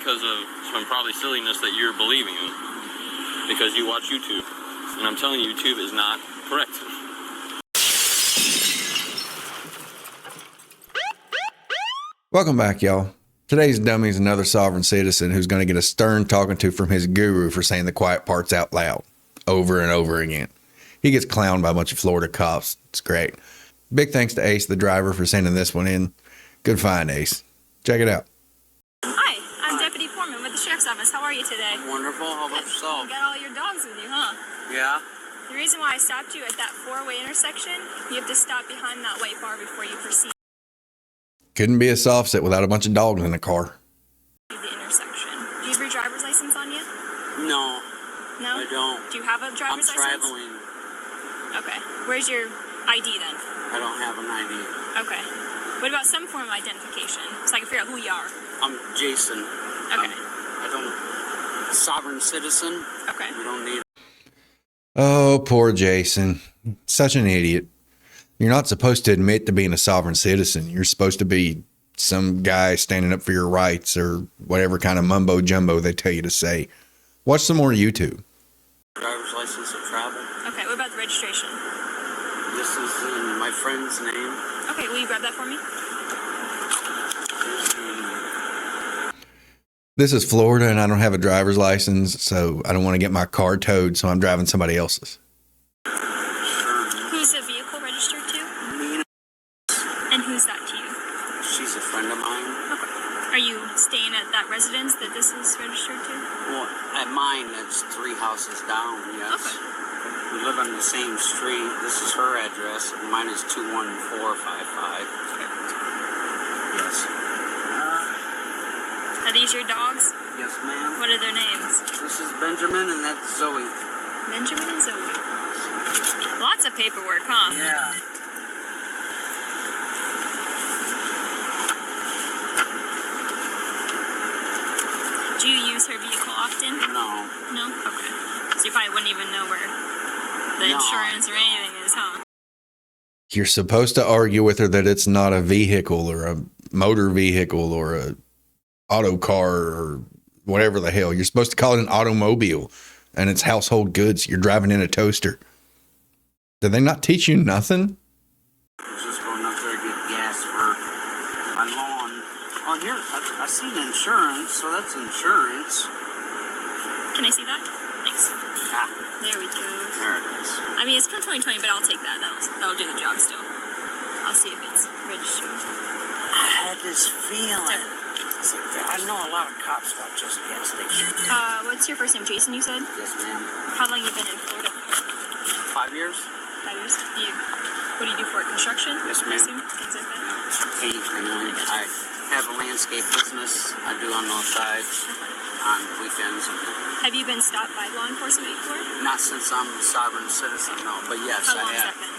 because of some probably silliness that you're believing in. Because you watch YouTube. And I'm telling you, YouTube is not correct. Welcome back, y'all. Today's dummy is another sovereign citizen who's going to get a stern talking to from his guru for saying the quiet parts out loud over and over again. He gets clowned by a bunch of Florida cops. It's great. Big thanks to Ace, the driver, for sending this one in. Good find, Ace. Check it out. Hi, I'm Deputy Foreman with the Sheriff's Office. How are you today? Wonderful. How about yourself? You got all your dogs with you, huh? Yeah. The reason why I stopped you at that four-way intersection, you have to stop behind that white bar before you proceed Couldn't be a soft set without a bunch of dogs in the car. to the intersection. Do you have your driver's license on you? No. No? I don't. Do you have a driver's I'm license? traveling. Okay. Where's your ID then? I don't have an ID. Okay. What about some form of identification so I can figure out who you are? I'm Jason. Okay. I don't. Sovereign citizen. Okay. We don't need. Oh, poor Jason. Such an idiot. You're not supposed to admit to being a sovereign citizen. You're supposed to be some guy standing up for your rights or whatever kind of mumbo jumbo they tell you to say. Watch some more YouTube. Driver's license to travel. Okay, what about the registration? This is in my friend's name. Okay, will you grab that for me? This is Florida and I don't have a driver's license, so I don't want to get my car towed, so I'm driving somebody else's. Who's the vehicle registered to? Nina. And who's that to you? She's a friend of mine. Okay. Are you staying at that residence that this is registered to? Well, at mine, it's 3 houses down, yes. Okay. We live on the same street. This is her address. Mine is 21455. Yes. Are these your dogs? Yes, ma'am. What are their names? This is Benjamin, and that's Zoe. Benjamin and Zoe. Lots of paperwork, huh? Yeah. Do you use her vehicle often? No. No? Okay. So you probably wouldn't even know where the No. insurance or anything is, huh? You're supposed to argue with her that it's not a vehicle or a motor vehicle or a auto car or whatever the hell. You're supposed to call it an automobile and it's household goods. You're driving in a toaster. Did they not teach you nothing? I was just going up there to get gas for my lawn. Oh, here, I seen insurance, so that's insurance. Can I see that? Thanks. Ah, There we go. there it is. I mean, it's from 2020, but I'll take that. That'll do the job still. I'll see if it's registered. I had this feeling. I know a lot of cops got just gas stations. What's your first name? Jason, you said? Yes, ma'am. How long you been in Florida? 5 years? 5 years? What do you do for it? Construction? Yes, I ma'am. assume? Things like that? Paint and I have a landscape business. I do on those sides on weekends. Have you been stopped by law enforcement before? Not since I'm a sovereign citizen, no. But yes, How I long's have. that been?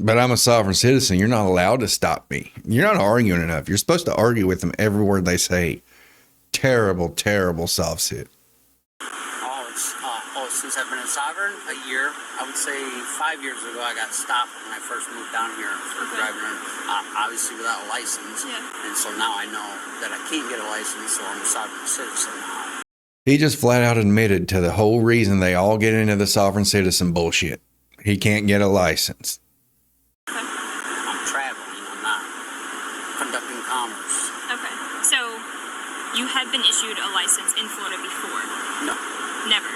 But I'm a sovereign citizen. You're not allowed to stop me. You're not arguing enough. You're supposed to argue with them every word they say. Terrible, terrible soft sit. Since I've been a sovereign, a year. I would say 5 years ago I got stopped when I first moved down here for driving, obviously without a license. Yeah. And so now I know that I can't get a license, so I'm a sovereign citizen now. He just flat out admitted to the whole reason they all get into the sovereign citizen bullshit. He can't get a license. I'm traveling, I'm not conducting commerce. Okay. So, you have been issued a license in Florida before? No. Never.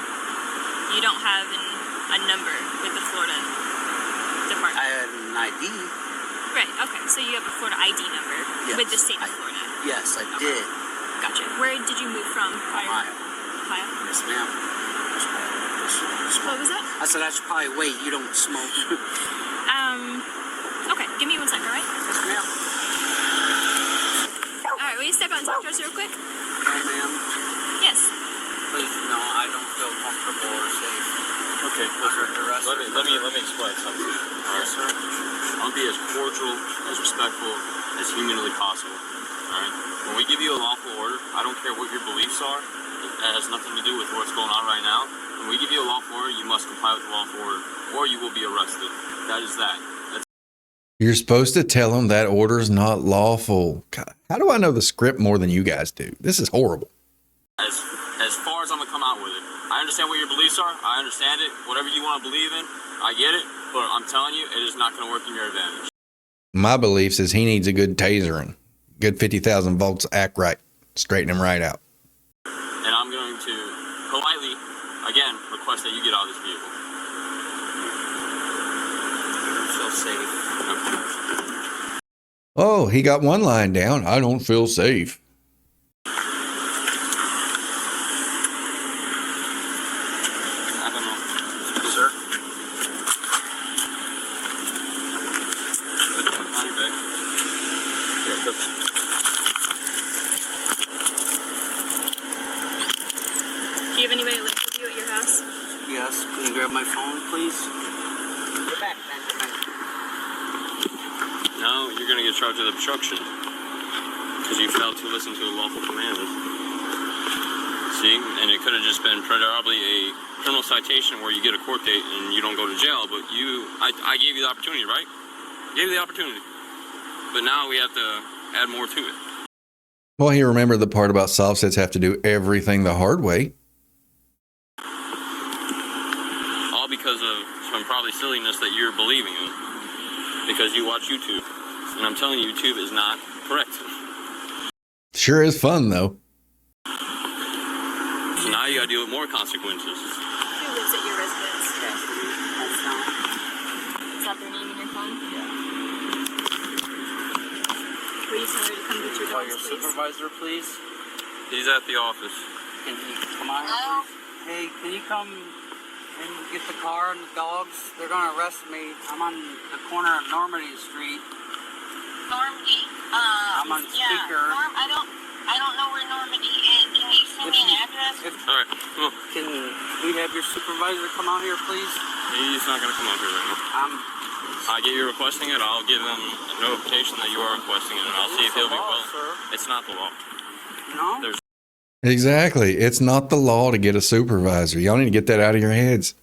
You don't have a number with the Florida department? I had an ID. Right, okay. So you have a Florida ID number with the state of Florida? Yes, I did. Gotcha. Where did you move from prior? Ohio. Ohio? Yes, ma'am. What was that? I said I should probably wait. You don't smoke. Okay. Give me 1 second, all right? Yes, ma'am. All right, will you step out and talk to us real quick? Okay, ma'am. Yes. Please, no, I don't feel comfortable or safe. Okay, let me explain something. Yes, sir. I'll be as cordial, as respectful, as humanly possible. Alright? When we give you a lawful order, I don't care what your beliefs are. It has nothing to do with what's going on right now. When we give you a lawful order, you must comply with the lawful order, or you will be arrested. That is that. You're supposed to tell them that order's not lawful. God, how do I know the script more than you guys do? This is horrible. understand what your beliefs are. I understand it. Whatever you want to believe in, I get it. But I'm telling you, it is not going to work in your advantage. My beliefs is he needs a good tasering. Good 50,000 volts, act right. Straighten him right out. And I'm going to politely, again, request that you get out of this vehicle. Feel safe. Oh, he got one line down. I don't feel safe. I don't know. Sir? Put the money back. Yeah, put that. Do you have anybody live with you at your house? Yes. Can you grab my phone, please? Get back, Benjamin. No, you're going to get charged with obstruction because you failed to listen to a lawful command. See? And it could have just been probably a criminal citation where you get a court date and you don't go to jail, but I gave you the opportunity, right? Gave you the opportunity. But now we have to add more to it. Well, he remembered the part about soft sets have to do everything the hard way. All because of some probably silliness that you're believing in. Because you watch YouTube. And I'm telling you, YouTube is not correct. Sure is fun, though. So now you gotta deal with more consequences. Who lives at your residence? That's not. Is that their name in your phone? Yeah. Will you tell her to come get your Call dogs, your please? supervisor, please. He's at the office. Can you come on here, please? Hey, can you come and get the car and the dogs? They're gonna arrest me. I'm on the corner of Normandy Street. Normandy. I'm on speaker. I don't know where Normandy is. Can you send me an address? Alright, come on. Can we have your supervisor come out here, please? He's not gonna come out here right now. I get you requesting it, I'll give them a notification that you are requesting it, and I'll see if he'll be willing. It's not the law. No? There's Exactly. It's not the law to get a supervisor. Y'all need to get that out of your heads.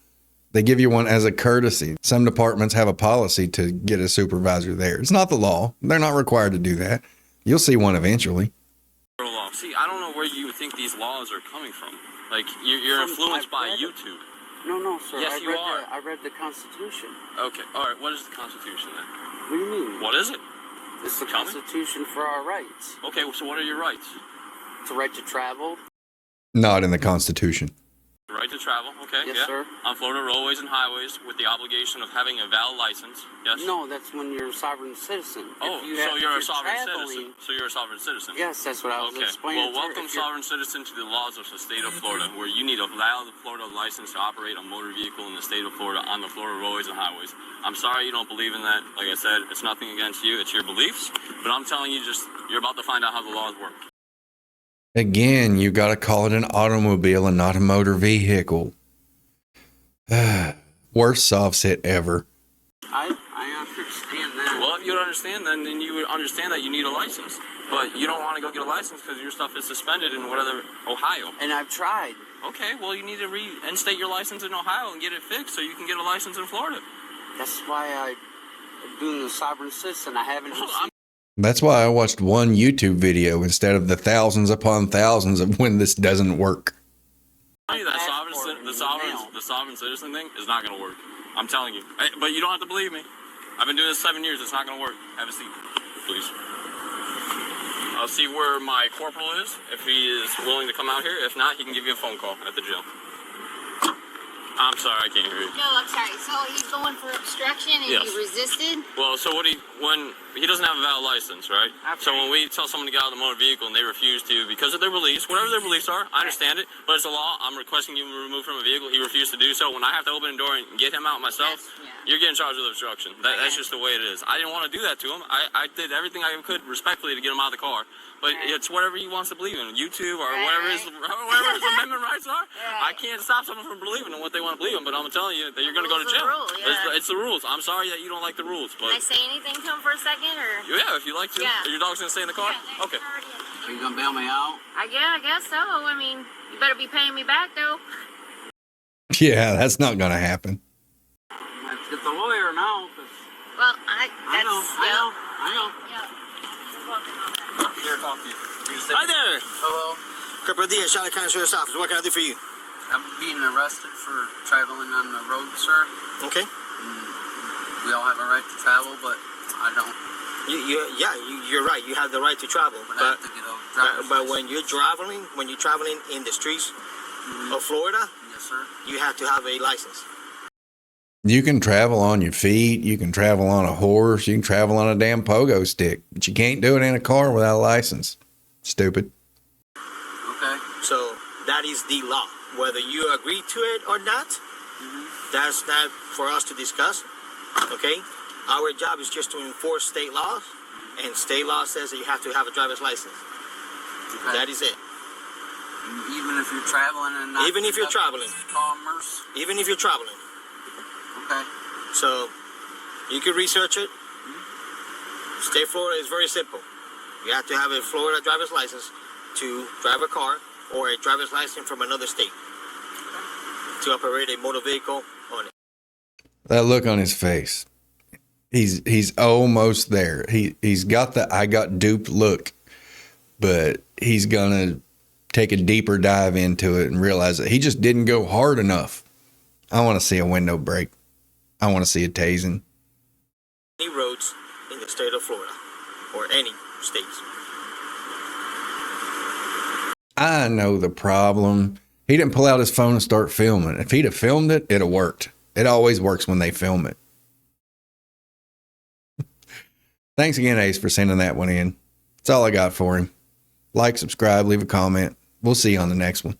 They give you one as a courtesy. Some departments have a policy to get a supervisor there. It's not the law. They're not required to do that. You'll see one eventually. law. See, I don't know where you think these laws are coming from. Like, you're influenced by YouTube. No, sir. Yes, you are. I read the Constitution. Okay, alright, what is the Constitution then? What do you mean? What is it? It's the Tell me. Constitution for our rights. Okay, so what are your rights? It's a right to travel. Not in the Constitution. The right to travel, okay, Yes, yeah. sir. On Florida roadways and highways with the obligation of having a valid license, yes? No, that's when you're a sovereign citizen. Oh, If so you're a if sovereign traveling- citizen. So you're a sovereign citizen. Yes, that's what I was Okay, explaining. well, sir. welcome If you're- sovereign citizen to the laws of the state of Florida, where you need a valid Florida license to operate a motor vehicle in the state of Florida on the Florida roadways and highways. I'm sorry you don't believe in that. Like I said, it's nothing against you. It's your beliefs. But I'm telling you, you're about to find out how the laws work. Again, you got to call it an automobile and not a motor vehicle. Worst soft set ever. I understand that. Well, if you don't understand, then you would understand that you need a license. But you don't want to go get a license because your stuff is suspended in whatever, Ohio. And I've tried. Okay, well, you need to reinstate your license in Ohio and get it fixed so you can get a license in Florida. That's why I'm doing the sovereign citizen. I haven't received. That's why I watched one YouTube video instead of the thousands upon thousands of when this doesn't work. The sovereign citizen thing is not going to work. I'm telling you. But you don't have to believe me. I've been doing this 7 years. It's not going to work. Have a seat, please. I'll see where my corporal is, if he is willing to come out here. If not, he can give you a phone call at the jail. I'm sorry, I can't hear you. No, I'm sorry. So he's going for obstruction and Yes. he resisted? Well, so when he doesn't have a valid license, right? So when we tell someone to get out of the motor vehicle and they refuse to because of their beliefs, whatever their beliefs are, I understand it, but it's a law. I'm requesting you remove from a vehicle. He refused to do so. When I have to open a door and get him out myself, Yes, yeah. you're getting charged with obstruction. That's just the way it is. I didn't want to do that to him. I did everything I could respectfully to get him out of the car. But it's whatever he wants to believe in, YouTube or whatever his amendment rights are. I can't stop someone from believing in what they want to believe in, but I'm telling you that you're going to go to jail. It's the rules. I'm sorry that you don't like the rules, Can I but say anything to him for a second? Or? yeah, if you like to. Yeah. Your dog's going to stay in the car? Yeah, Okay. Are you gonna bail me out? I guess so. I mean, you better be paying me back, though. Yeah, that's not going to happen. Let's get the lawyer now. 'Cause Well, I know. Yeah. Here, talk to you. Hi there. Hello. Corporal Diaz, Charlotte County Sheriff's Office. What can I do for you? I'm being arrested for traveling on the road, sir. Okay. We all have a right to travel, but I don't. You're right. You have the right to travel, But I have to get a driver's but license. when you're traveling in the streets of Florida, Yes, sir. you have to have a license. You can travel on your feet. You can travel on a horse. You can travel on a damn pogo stick. But you can't do it in a car without a license. Stupid. Okay. So that is the law. Whether you agree to it or not, that's not for us to discuss. Okay? Our job is just to enforce state laws, and state law says that you have to have a driver's license. Okay. That is it. Even if you're traveling and not. Even if you're traveling. Commerce. Even if you're traveling. Okay. So you can research it. State Florida is very simple. You have to have a Florida driver's license to drive a car or a driver's license from another state to operate a motor vehicle on it. That look on his face. He's almost there. He's got the I got duped look, but he's gonna take a deeper dive into it and realize that he just didn't go hard enough. I want to see a window break. I want to see a tasing. Any roads in the state of Florida or any states. I know the problem. He didn't pull out his phone and start filming. If he'd have filmed it, it'd have worked. It always works when they film it. Thanks again, Ace, for sending that one in. That's all I got for him. Like, subscribe, leave a comment. We'll see you on the next one.